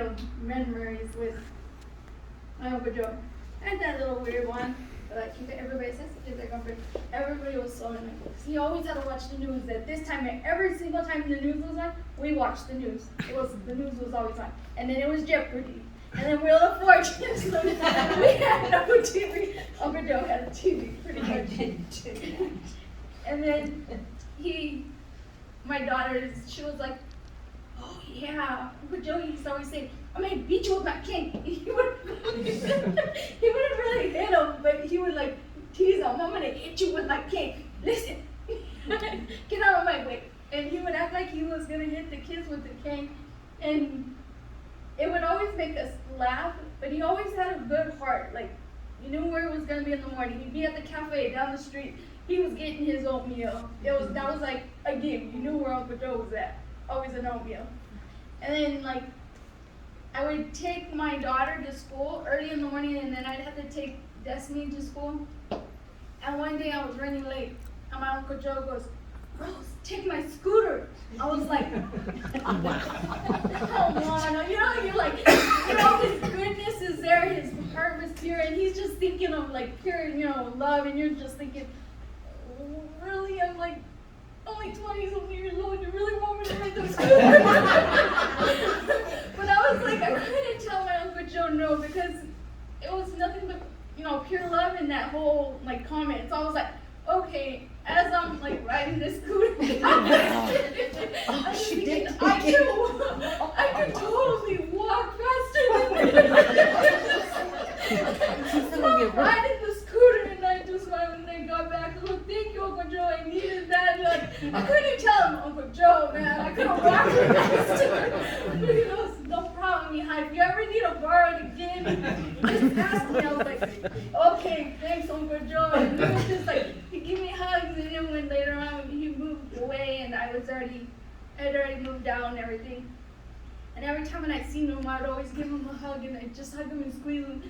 of memories with my Uncle Joe. I had that little weird one, but like everybody says, everybody was so annoying. He always had to watch the news. At this time, every single time the news was on, we watched the news. The news was always on, and then it was Jeopardy, and then Wheel of Fortune. So we had no TV. Uncle Joe had a TV, pretty much. I didn't do that. And then my daughter, she was like, oh yeah, Uncle Joe used to always say, I'm gonna beat you with my cane. He wouldn't really hit him, but he would like tease him. I'm gonna hit you with my cane. Listen, get out of my way. And he would act like he was gonna hit the kids with the cane. And it would always make us laugh, but he always had a good heart. Like, you knew where it was gonna be in the morning. He'd be at the cafe down the street. He was getting his oatmeal. That was like a game. You knew where Uncle Joe was at. Always an oatmeal. And then like I would take my daughter to school early in the morning, and then I'd have to take Destiny to school. And one day I was running late, and my Uncle Joe goes, Rose, take my scooter. I was like, come on, you're like, his goodness is there, his heart was pure, and he's just thinking of like pure, love, and you're just thinking, really? I'm like, only 20 something years old, you really want me to ride the scooter? But I was like, I couldn't tell my Uncle Joe no, because it was nothing but, pure love in that whole like comment. So I was like, okay, as I'm like riding this scooter, I could totally walk faster than So I'm riding the scooter, and I just when I got back, I looked, thank you, Uncle Joe, I needed that. Like, I couldn't tell him, Uncle Joe, man, I couldn't walk faster. But he goes, no problem, Mija. If you ever need to borrow it again, just ask me. I was like, okay, thanks, Uncle Joe. And he was just like, he gave me hugs, and then when later on he moved away, and I had already moved out and everything. And every time when I seen him, I'd always give him a hug, and I'd just hug him and squeeze him.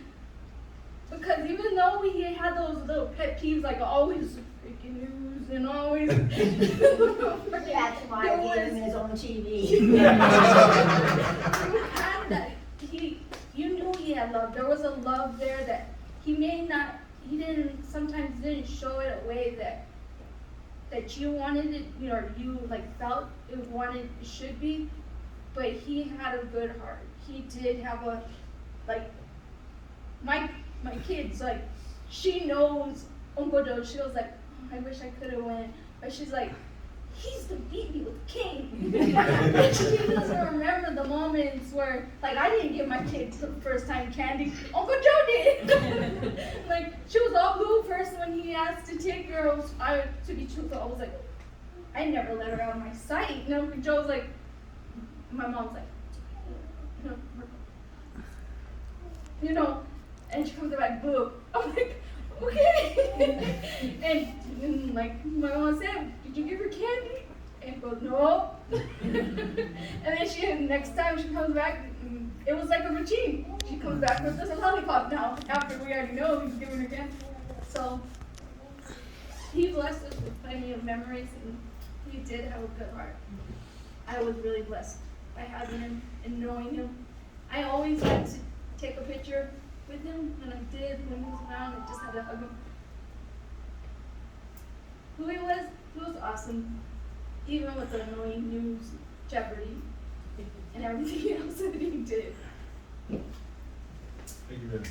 Because even though he had those little pet peeves, like always freaking news and always. That's why I gave him his own TV. You knew he had love. There was a love there that sometimes didn't show it a way that you wanted it, or you like felt it should be, but he had a good heart. He did have my kids, like, she knows Uncle Joe. She was like, oh, I wish I could have went, but she's like, he used to beat me with a cane. She doesn't remember the moments where, like, I didn't give my kids the first time candy. Uncle Joe did. Like, she was all blue first when he asked to take her. To be truthful, I was like, I never let her out of my sight. And Uncle Joe was like, my mom's like, and she comes back, boo. I'm like, okay. and like my mom said, did you give her candy? And goes, no. And then next time she comes back, it was like a routine. She comes back with this lollipop now, after we already know he's giving her candy. So he blessed us with plenty of memories, and he did have a good heart. I was really blessed by having him and knowing him. I always had to take a picture with him, and I did when he was around. I just had to hug him. Who he was awesome, even with the annoying news, Jeopardy, and everything else that he did. Thank you, Ben.